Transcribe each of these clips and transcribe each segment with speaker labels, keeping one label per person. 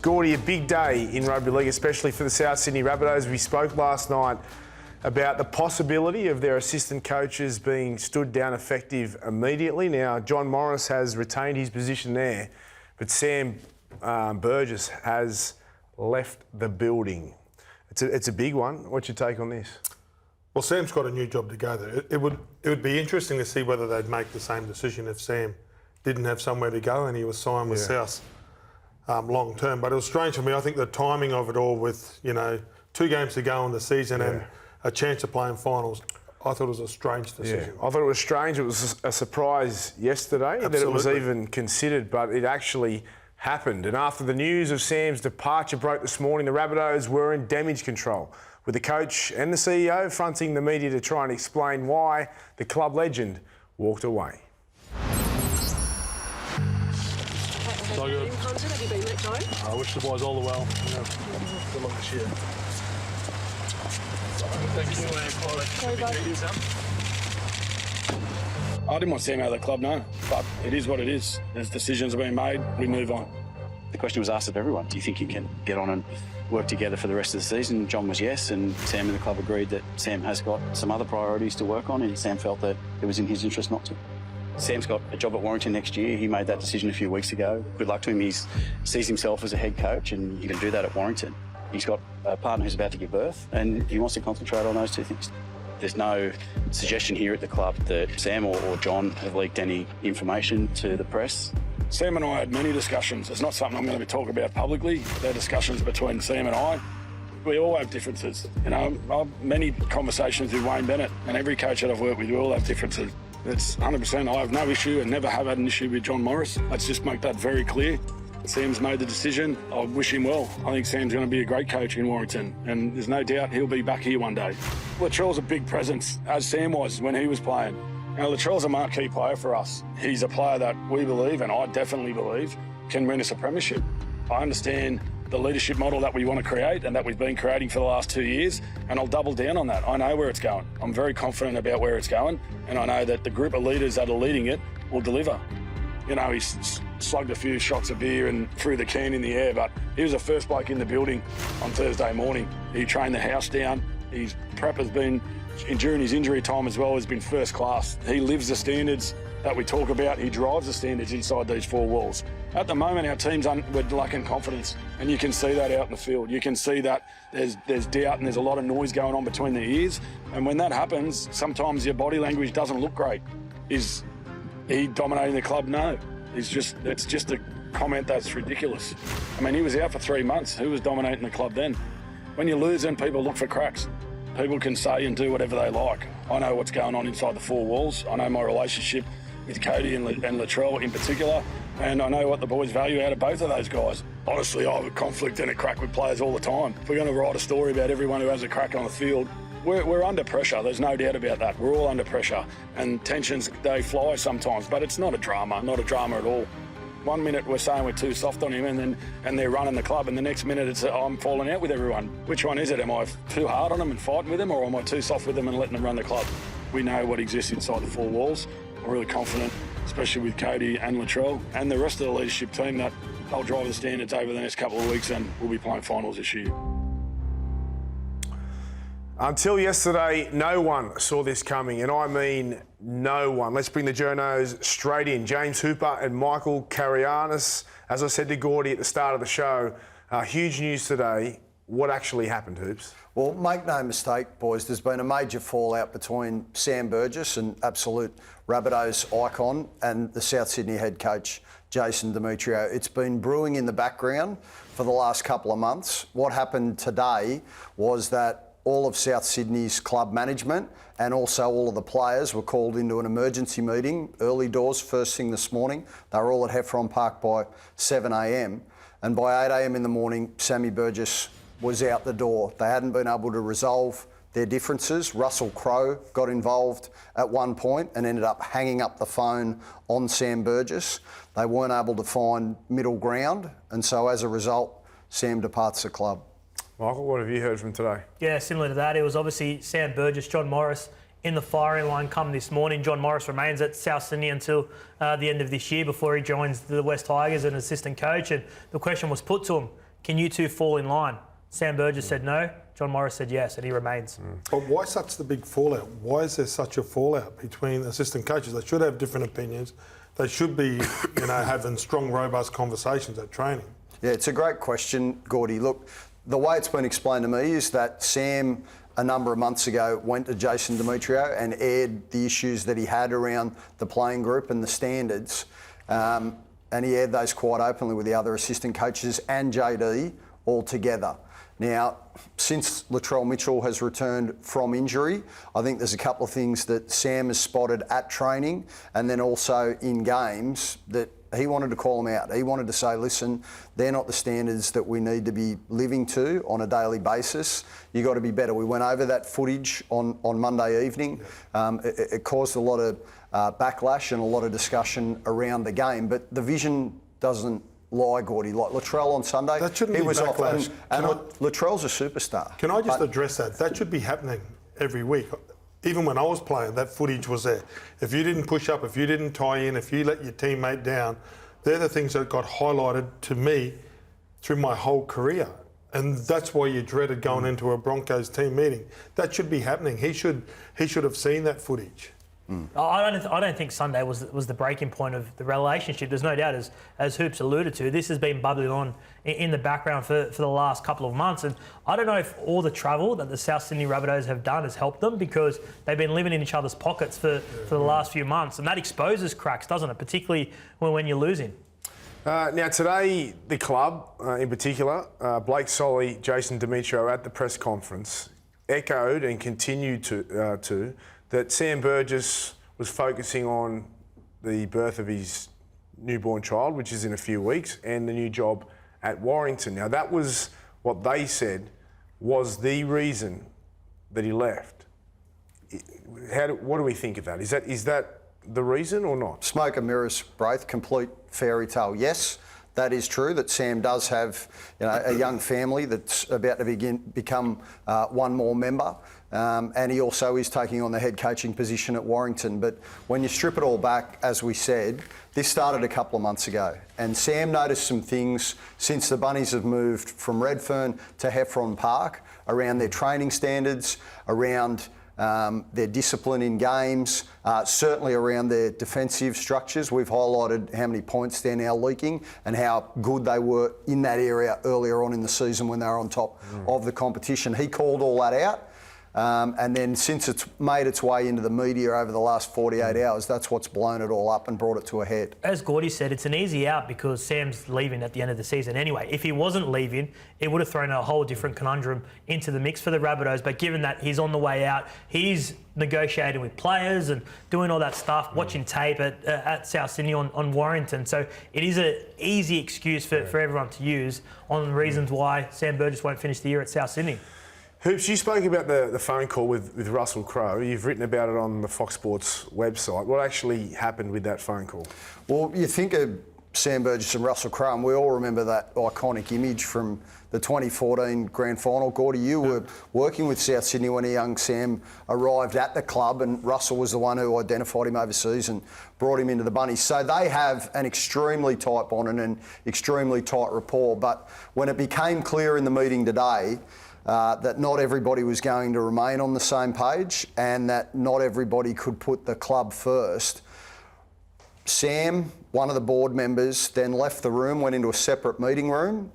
Speaker 1: Gordy, a big day in rugby league, especially for the South Sydney Rabbitohs. We spoke last night about the possibility of their assistant coaches being stood down effective immediately. Now, John Morris has retained his position there, but Sam Burgess has left the building. It's a big one. What's your take on this?
Speaker 2: Well, Sam's got a new job to go there. It would be interesting to see whether they'd make the same decision if Sam didn't have somewhere to go and he was signed with South long term. But it was strange for me. I think the timing of it all with, 2 games to go in the season and a chance of playing finals, I thought it was a strange decision.
Speaker 1: I thought it was strange. It was a surprise yesterday that it was even considered, but it actually happened. And after the news of Sam's departure broke this morning, the Rabbitohs were in damage control, with the coach and the CEO fronting the media to try and explain why the club legend walked away.
Speaker 3: So good. Have you been let go?
Speaker 4: I wish the boys all the well. Good luck this year.
Speaker 5: I didn't want Sam out of the club, no. But it is what it is. As decisions have been made, we move on.
Speaker 6: The question was asked of everyone. Do you think you can get on and work together for the rest of the season? John was yes, and Sam and the club agreed that Sam has got some other priorities to work on, and Sam felt that it was in his interest not to. Sam's got a job at Warrington next year. He made that decision a few weeks ago. Good luck to him. He sees himself as a head coach, and he can do that at Warrington. He's got a partner who's about to give birth, and he wants to concentrate on those two things. There's no suggestion here at the club that Sam or John have leaked any information to the press.
Speaker 5: Sam and I had many discussions. It's not something I'm going to be talking about publicly. They're discussions between Sam and I. We all have differences. I've many conversations with Wayne Bennett, and every coach that I've worked with, we all have differences. It's 100%. I have no issue and never have had an issue with John Morris. Let's just make that very clear. Sam's made the decision. I wish him well. I think Sam's going to be a great coach in Warrington, and there's no doubt he'll be back here one day. Latrell's a big presence, as Sam was when he was playing. Latrell's a marquee player for us. He's a player that we believe, and I definitely believe, can win us a premiership. I understand the leadership model that we want to create and that we've been creating for the last 2 years, and I'll double down on that. I know where it's going. I'm very confident about where it's going, and I know that the group of leaders that are leading it will deliver. He's slugged a few shots of beer and threw the can in the air, but he was the first bloke in the building on Thursday morning. He trained the house down. His prep has been, during his injury time as well, has been first class. He lives the standards that we talk about. He drives the standards inside these 4 walls. At the moment, our team's we're lacking confidence, and you can see that out in the field. You can see that there's doubt and there's a lot of noise going on between the ears, and when that happens, sometimes your body language doesn't look great. Is he dominating the club? No. It's just a comment that's ridiculous. I mean, he was out for 3 months. Who was dominating the club then? When you lose, then people look for cracks. People can say and do whatever they like. I know what's going on inside the 4 walls. I know my relationship with Cody and Latrell in particular, and I know what the boys value out of both of those guys. Honestly, I have a conflict and a crack with players all the time. If we're going to write a story about everyone who has a crack on the field, we're under pressure. There's no doubt about that. We're all under pressure, and tensions, they fly sometimes, but it's not a drama at all. 1 minute we're saying we're too soft on him, and they're running the club, and the next minute it's I'm falling out with everyone. Which one is it? Am I too hard on them and fighting with them, or am I too soft with them and letting them run the club? We know what exists inside the 4 walls. I'm really confident, especially with Cody and Latrell and the rest of the leadership team, that they'll drive the standards over the next couple of weeks, and we'll be playing finals this year.
Speaker 1: Until yesterday, no one saw this coming, and I mean no one. Let's bring the journos straight in. James Hooper and Michael Carianis. As I said to Gordy at the start of the show, huge news today. What actually happened, Hoops?
Speaker 7: Well, make no mistake, boys, there's been a major fallout between Sam Burgess, an absolute Rabbitohs icon, and the South Sydney head coach, Jason Demetrio. It's been brewing in the background for the last couple of months. What happened today was that all of South Sydney's club management and also all of the players were called into an emergency meeting, early doors, first thing this morning. They were all at Heffron Park by 7 a.m. And by 8 a.m. in the morning, Sammy Burgess was out the door. They hadn't been able to resolve their differences. Russell Crowe got involved at one point and ended up hanging up the phone on Sam Burgess. They weren't able to find middle ground, and so as a result, Sam departs the club.
Speaker 1: Michael, what have you heard from today?
Speaker 8: Yeah, similar to that. It was obviously Sam Burgess, John Morris in the firing line come this morning. John Morris remains at South Sydney until the end of this year before he joins the West Tigers as an assistant coach. And the question was put to him, can you two fall in line? Sam Burgess said no. John Morris said yes, and he remains.
Speaker 2: But why such the big fallout? Why is there such a fallout between assistant coaches? They should have different opinions. They should be, having strong, robust conversations at training.
Speaker 7: Yeah, it's a great question, Gordy. Look, the way it's been explained to me is that Sam, a number of months ago, went to Jason Demetrio and aired the issues that he had around the playing group and the standards. And he aired those quite openly with the other assistant coaches and JD all together. Now, since Latrell Mitchell has returned from injury, I think there's a couple of things that Sam has spotted at training and then also in games that he wanted to call them out. He wanted to say, listen, they're not the standards that we need to be living to on a daily basis. You've got to be better. We went over that footage on Monday evening. It caused a lot of backlash and a lot of discussion around the game, but the vision doesn't lie, Gordy. Like Latrell on Sunday,
Speaker 2: that shouldn't
Speaker 7: he
Speaker 2: be
Speaker 7: was
Speaker 2: backlash.
Speaker 7: off. And Latrell's a superstar.
Speaker 2: Can I just address that? That should be happening every week. Even when I was playing, that footage was there. If you didn't push up, if you didn't tie in, if you let your teammate down, they're the things that got highlighted to me through my whole career. And that's why you dreaded going into a Broncos team meeting. That should be happening. He should have seen that footage.
Speaker 8: I don't think Sunday was the breaking point of the relationship. There's no doubt, as Hoops alluded to, this has been bubbling on in the background for the last couple of months. And I don't know if all the travel that the South Sydney Rabbitohs have done has helped them, because they've been living in each other's pockets for the last few months. And that exposes cracks, doesn't it? Particularly when you're losing.
Speaker 1: Now today, the club in particular, Blake Solly, Jason Demetrio at the press conference echoed and continued to that Sam Burgess was focusing on the birth of his newborn child, which is in a few weeks, and the new job at Warrington. Now that was what they said was the reason that he left. What do we think of that? Is that the reason or not?
Speaker 7: Smoke and mirrors, Braith, complete fairy tale. Yes, that is true that Sam does have a young family that's about to become one more member. And he also is taking on the head coaching position at Warrington. But when you strip it all back, as we said, this started a couple of months ago. And Sam noticed some things since the Bunnies have moved from Redfern to Heffron Park around their training standards, around their discipline in games, certainly around their defensive structures. We've highlighted how many points they're now leaking and how good they were in that area earlier on in the season when they were on top of the competition. He called all that out. And then since it's made its way into the media over the last 48 hours, that's what's blown it all up and brought it to a head.
Speaker 8: As Gordy said, it's an easy out because Sam's leaving at the end of the season anyway. If he wasn't leaving, it would have thrown a whole different conundrum into the mix for the Rabbitohs. But given that he's on the way out, he's negotiating with players and doing all that stuff, watching tape at South Sydney on Warrington. So it is an easy excuse for everyone to use on the reasons why Sam Burgess won't finish the year at South Sydney.
Speaker 1: Hoops, you spoke about the phone call with Russell Crowe. You've written about it on the Fox Sports website. What actually happened with that phone call?
Speaker 7: Well, you think of Sam Burgess and Russell Crowe, and we all remember that iconic image from the 2014 Grand Final. Gordy, you were working with South Sydney when a young Sam arrived at the club, and Russell was the one who identified him overseas and brought him into the Bunnies. So they have an extremely tight bond and an extremely tight rapport. But when it became clear in the meeting today that not everybody was going to remain on the same page and that not everybody could put the club first, Sam, one of the board members, then left the room, went into a separate meeting room.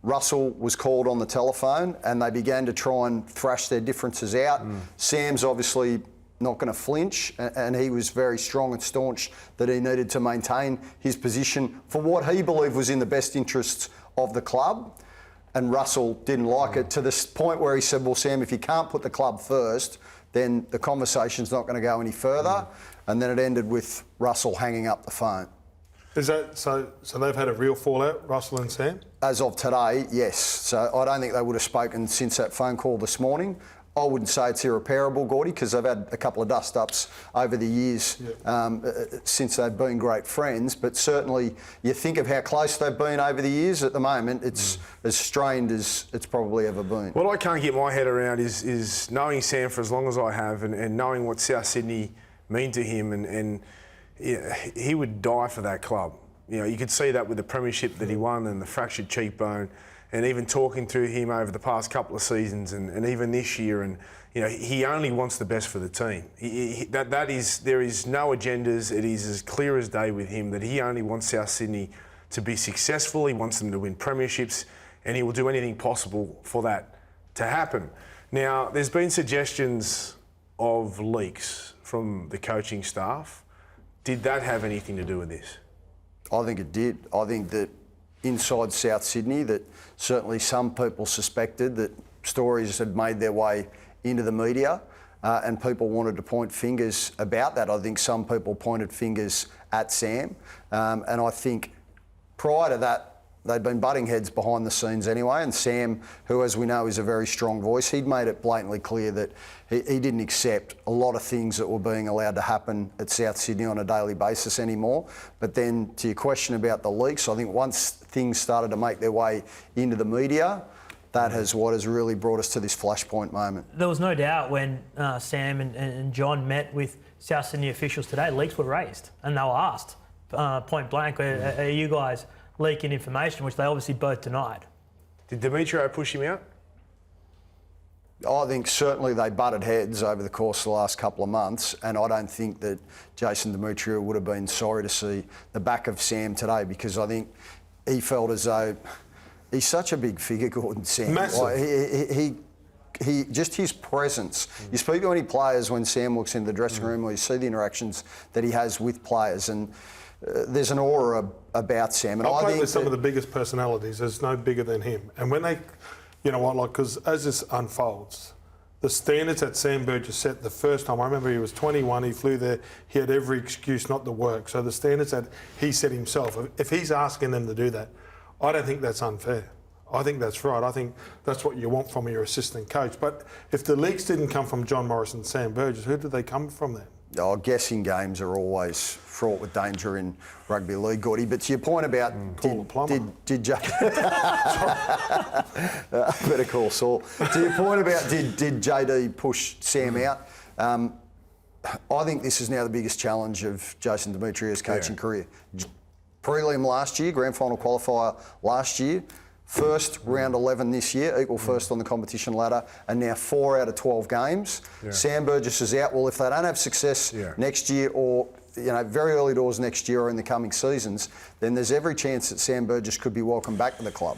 Speaker 7: Russell was called on the telephone and they began to try and thrash their differences out. Sam's obviously not going to flinch, and he was very strong and staunch that he needed to maintain his position for what he believed was in the best interests of the club. And Russell didn't like it to the point where he said, well, Sam, if you can't put the club first, then the conversation's not going to go any further. And then it ended with Russell hanging up the phone.
Speaker 2: Is that so they've had a real fallout, Russell and Sam?
Speaker 7: As of today, yes. So I don't think they would have spoken since that phone call this morning. I wouldn't say it's irreparable, Gordy, because they've had a couple of dust-ups over the years since they've been great friends. But certainly you think of how close they've been over the years. At the moment, it's as strained as it's probably ever been.
Speaker 1: What I can't get my head around is knowing Sam for as long as I have and knowing what South Sydney mean to him, and he would die for that club. You know, you could see that with the premiership that he won and the fractured cheekbone. and even talking to him over the past couple of seasons and even this year, and he only wants the best for the team. There is no agendas. It is as clear as day with him that he only wants South Sydney to be successful. He wants them to win premierships, and he will do anything possible for that to happen. Now, there's been suggestions of leaks from the coaching staff. Did that have anything to do with this?
Speaker 7: I think it did. I think that inside South Sydney, that certainly some people suspected that stories had made their way into the media, and people wanted to point fingers about that. I think some people pointed fingers at Sam, and I think prior to that, they'd been butting heads behind the scenes anyway, and Sam, who as we know is a very strong voice, he'd made it blatantly clear that he didn't accept a lot of things that were being allowed to happen at South Sydney on a daily basis anymore. But then to your question about the leaks, I think once things started to make their way into the media, that is what has really brought us to this flashpoint moment.
Speaker 8: There was no doubt when Sam and John met with South Sydney officials today, leaks were raised and they were asked point blank, are you guys leaking information, which they obviously both denied.
Speaker 1: Did Demetrio push him out?
Speaker 7: I think certainly they butted heads over the course of the last couple of months, and I don't think that Jason Demetrio would have been sorry to see the back of Sam today, because I think he felt as though he's such a big figure, Gordon, Sam.
Speaker 2: Massive.
Speaker 7: Like, he just his presence. You speak to any players when Sam walks into the dressing room, or you see the interactions that he has with players, and there's an aura about Sam. And
Speaker 2: I
Speaker 7: I
Speaker 2: played
Speaker 7: think
Speaker 2: with some of the biggest personalities. There's no bigger than him. And when they, because as this unfolds, the standards that Sam Burgess set the first time, I remember he was 21, he flew there, he had every excuse not to work. So the standards that he set himself, if he's asking them to do that, I don't think that's unfair. I think that's right. I think that's what you want from your assistant coach. But if the leaks didn't come from John Morris and Sam Burgess, who did they come from then?
Speaker 7: Oh, guessing games are always fraught with danger in rugby league, Gordy. But to your point about did better call Saul. To your point about did JD push Sam out? I think this is now the biggest challenge of Jason Demetrio's coaching career. Prelim last year, grand final qualifier last year. First round 11 this year, equal first on the competition ladder, and now 4 out of 12 games. Yeah. Sam Burgess is out. Well, if they don't have success next year, or very early doors next year or in the coming seasons, then there's every chance that Sam Burgess could be welcomed back to the club.